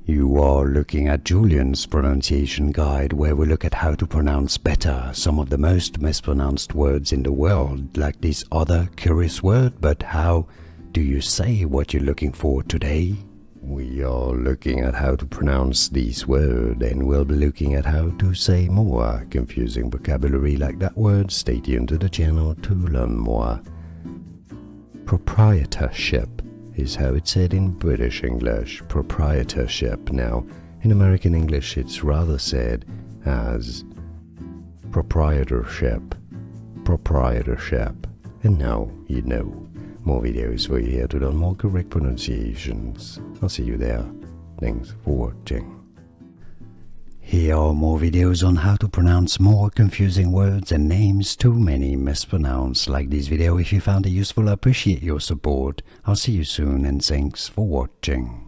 You are looking at Julian's pronunciation guide, where we look at how to pronounce better some of the most mispronounced words in the world, like this other curious word. But how do you say what you're looking for today? We are looking at how to pronounce this word, and we'll be looking at how to say more confusing vocabulary like that word. Stay tuned to the channel to learn more. Proprietorship is how it's said in British English, proprietorship. Now, in American English, it's rather said as proprietorship, proprietorship. And now you know. More videos for you here to learn more correct pronunciations. I'll see you there. Thanks for watching. Here are more videos on how to pronounce more confusing words and names too many mispronounced. Like this video if you found it useful. I appreciate your support. I'll see you soon and thanks for watching.